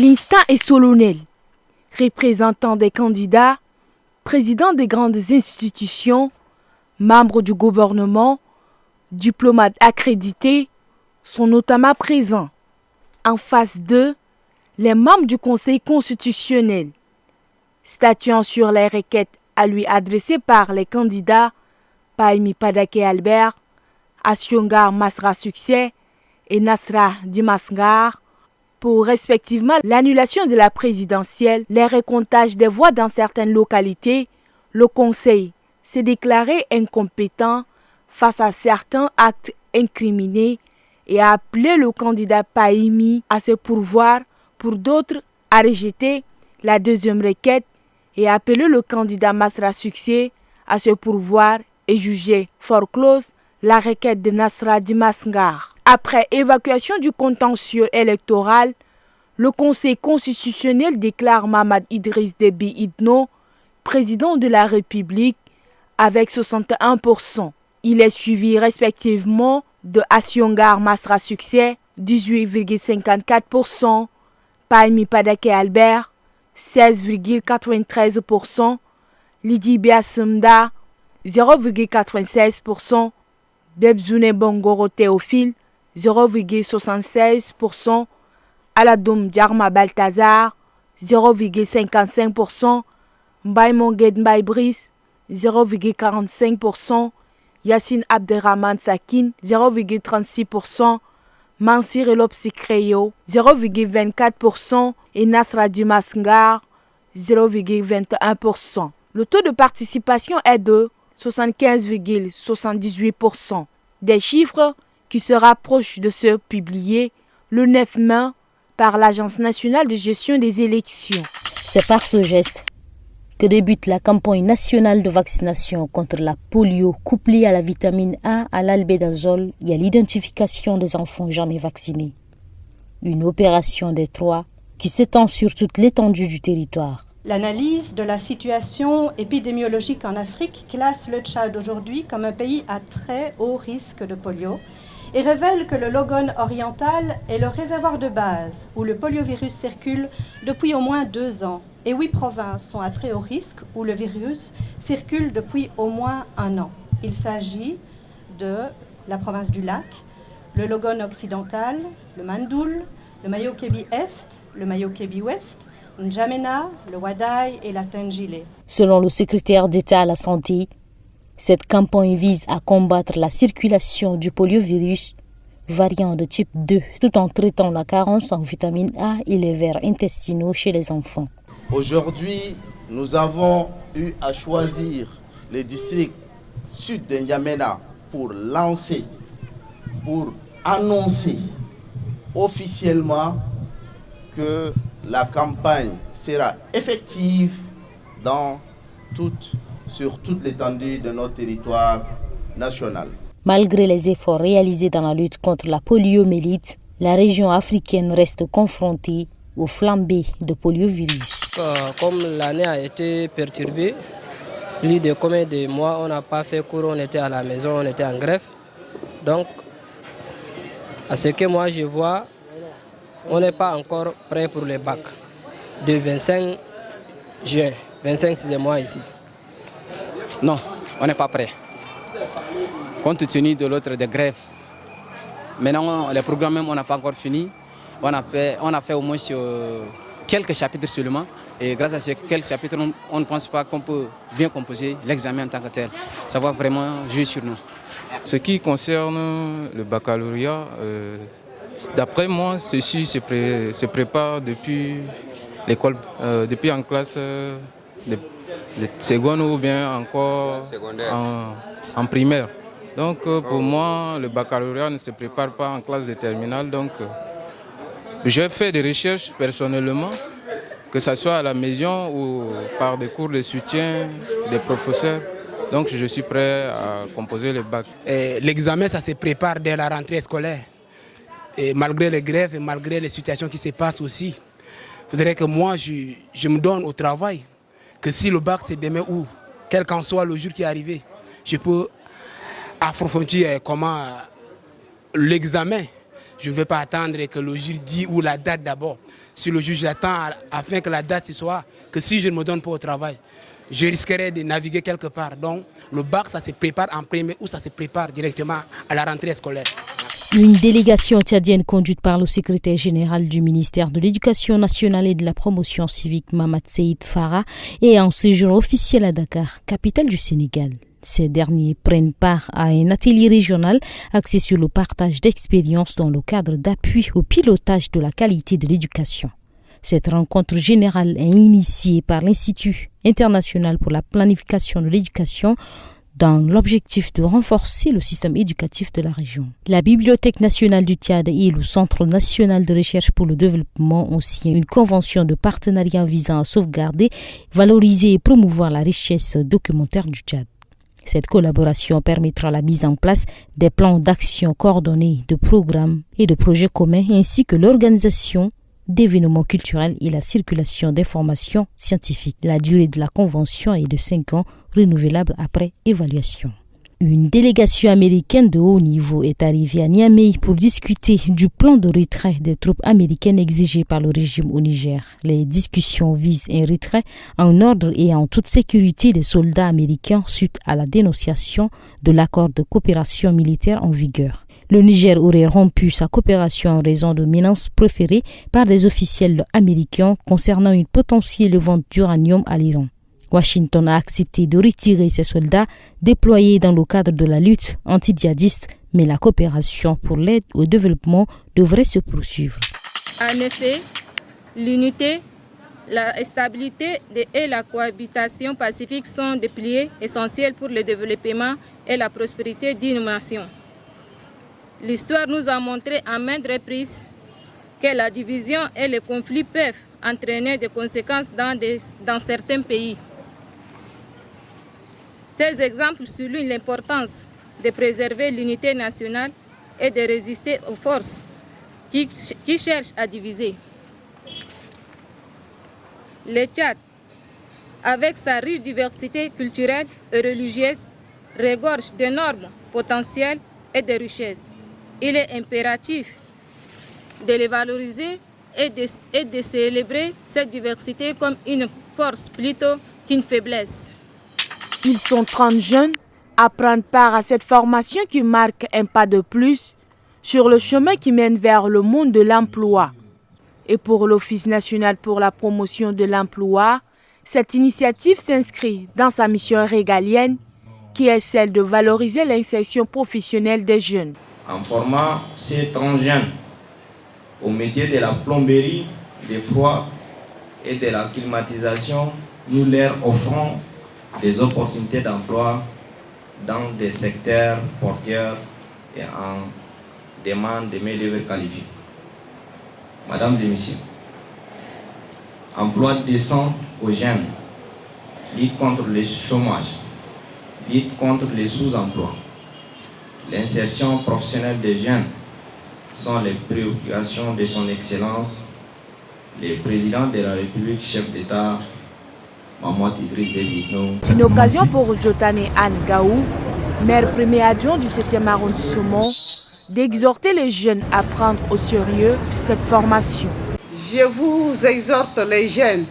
L'instant est solennel. Représentants des candidats, présidents des grandes institutions, membres du gouvernement, diplomates accrédités sont notamment présents. En face d'eux, les membres du Conseil constitutionnel, statuant sur les requêtes à lui adressées par les candidats Pahimi Padake Albert, Assiongar Masra Succès et Nasra Dimasgar, pour respectivement l'annulation de la présidentielle, les recomptages des voix dans certaines localités, le Conseil s'est déclaré incompétent face à certains actes incriminés et a appelé le candidat Pahimi à se pourvoir, pour d'autres à rejeter la deuxième requête et a appelé le candidat Masra Succès à se pourvoir et juger foreclose la requête de Nasra Dimasgar. Après évacuation du contentieux électoral, le Conseil constitutionnel déclare Mahamat Idriss Déby Itno président de la République avec 61%. Il est suivi respectivement de Assiongar Masra Succès 18,54%, Pahimi Padake Albert 16,93%, Lydie Biasemda 0,96%, Bebzoune Bongoro Théophile 0,76%, Aladoum Diarma Balthazar 0,55%, Mbaye Monged Mbaye Brice 0,45%, Yassine Abderrahman Sakin 0,36%, Mansir Elop Sikreyo 0,24% et Nasra Dimasgar 0,21%. Le taux de participation est de 75,78%. Des chiffres qui se rapprochent de ceux publiés le 9 mai par l'Agence nationale de gestion des élections. C'est par ce geste que débute la campagne nationale de vaccination contre la polio couplée à la vitamine A, à l'albédazole et à l'identification des enfants jamais vaccinés. Une opération des 3 qui s'étend sur toute l'étendue du territoire. L'analyse de la situation épidémiologique en Afrique classe le Tchad aujourd'hui comme un pays à très haut risque de polio et révèle que le Logone oriental est le réservoir de base où le poliovirus circule depuis au moins 2 ans. Et 8 provinces sont à très haut risque où le virus circule depuis au moins 1 an. Il s'agit de la province du Lac, le Logone occidental, le Mandoul, le Mayo-Kébi-Est, le Mayo-Kébi-Ouest, N'Djamena, le Wadaï et la Tendjilé. Selon le secrétaire d'État à la Santé, cette campagne vise à combattre la circulation du poliovirus variant de type 2 tout en traitant la carence en vitamine A et les vers intestinaux chez les enfants. Aujourd'hui, nous avons eu à choisir le district sud de N'Djamena pour annoncer officiellement que la campagne sera effective sur toute l'étendue de notre territoire national. Malgré les efforts réalisés dans la lutte contre la poliomyélite, la région africaine reste confrontée aux flambées de poliovirus. Comme l'année a été perturbée, plus de combien de mois on n'a pas fait cours, on était à la maison, on était en grève. Donc, à ce que moi je vois, on n'est pas encore prêt pour les bacs de 25 juin, 25 c'est mois ici. Non, on n'est pas prêt. Compte tenu de l'autre de grève. Maintenant, les programmes même, on n'a pas encore fini. On a fait au moins quelques chapitres seulement. Et grâce à ces quelques chapitres, on ne pense pas qu'on peut bien composer l'examen en tant que tel. Ça va vraiment jouer sur nous. Ce qui concerne le baccalauréat, d'après moi, ceci se prépare depuis l'école, depuis en classe de seconde ou bien encore en primaire. Donc pour moi, le baccalauréat ne se prépare pas en classe de terminale. Donc j'ai fait des recherches personnellement, que ce soit à la maison ou par des cours de soutien des professeurs. Donc je suis prêt à composer le bac. L'examen, ça se prépare dès la rentrée scolaire. Et malgré les grèves et malgré les situations qui se passent aussi, il faudrait que moi, je me donne au travail. Que si le bac c'est demain ou quel qu'en soit le jour qui est arrivé, je peux approfondir comment l'examen. Je ne veux pas attendre que le jour dit ou la date d'abord. sur le juge, j'attends afin que la date ce soit, que si je ne me donne pas au travail, je risquerais de naviguer quelque part. Donc le bac, ça se prépare en premier ou ça se prépare directement à la rentrée scolaire. Une délégation tchadienne conduite par le secrétaire général du ministère de l'Éducation nationale et de la promotion civique, Mamad Seyd Farah, est en séjour officiel à Dakar, capitale du Sénégal. Ces derniers prennent part à un atelier régional axé sur le partage d'expériences dans le cadre d'appui au pilotage de la qualité de l'éducation. Cette rencontre générale est initiée par l'Institut international pour la planification de l'éducation dans l'objectif de renforcer le système éducatif de la région. La Bibliothèque nationale du Tchad et le Centre national de recherche pour le développement ont signé une convention de partenariat visant à sauvegarder, valoriser et promouvoir la richesse documentaire du Tchad. Cette collaboration permettra la mise en place des plans d'action coordonnés, de programmes et de projets communs, ainsi que l'organisation d'événements culturels et la circulation d'informations scientifiques. La durée de la convention est de 5 ans, renouvelable après évaluation. Une délégation américaine de haut niveau est arrivée à Niamey pour discuter du plan de retrait des troupes américaines exigé par le régime au Niger. Les discussions visent un retrait en ordre et en toute sécurité des soldats américains suite à la dénonciation de l'accord de coopération militaire en vigueur. Le Niger aurait rompu sa coopération en raison de menaces proférées par des officiels américains concernant une potentielle vente d'uranium à l'Iran. Washington a accepté de retirer ses soldats déployés dans le cadre de la lutte anti-djihadiste, mais la coopération pour l'aide au développement devrait se poursuivre. En effet, l'unité, la stabilité et la cohabitation pacifique sont des piliers essentiels pour le développement et la prospérité d'une nation. L'histoire nous a montré à maintes reprises que la division et les conflits peuvent entraîner des conséquences dans certains pays. Ces exemples soulignent l'importance de préserver l'unité nationale et de résister aux forces qui cherchent à diviser. Le Tchad, avec sa riche diversité culturelle et religieuse, regorge d'énormes potentiels et de richesses. Il est impératif de les valoriser et de célébrer cette diversité comme une force plutôt qu'une faiblesse. Ils sont 30 jeunes à prendre part à cette formation qui marque un pas de plus sur le chemin qui mène vers le monde de l'emploi. Et pour l'Office national pour la promotion de l'emploi, cette initiative s'inscrit dans sa mission régalienne qui est celle de valoriser l'insertion professionnelle des jeunes. En formant ces 30 jeunes au métier de la plomberie, des froids et de la climatisation, nous leur offrons des opportunités d'emploi dans des secteurs porteurs et en demande de main-d'œuvre qualifiée. Mesdames et messieurs, emploi décent aux jeunes, lutte contre le chômage, lutte contre les sous-emplois, l'insertion professionnelle des jeunes sont les préoccupations de son Excellence, le président de la République, chef d'État, Mamadou Idriss Déby Itno. Une occasion pour Jotane Anne Gaou, maire premier adjoint du 7e arrondissement, d'exhorter les jeunes à prendre au sérieux cette formation. Je vous exhorte les jeunes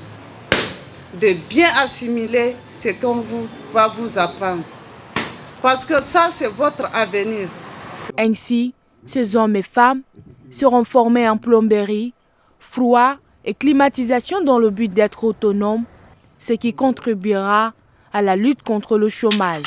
de bien assimiler ce qu'on va vous apprendre. Parce que ça, c'est votre avenir. Ainsi, ces hommes et femmes seront formés en plomberie, froid et climatisation dans le but d'être autonomes, ce qui contribuera à la lutte contre le chômage.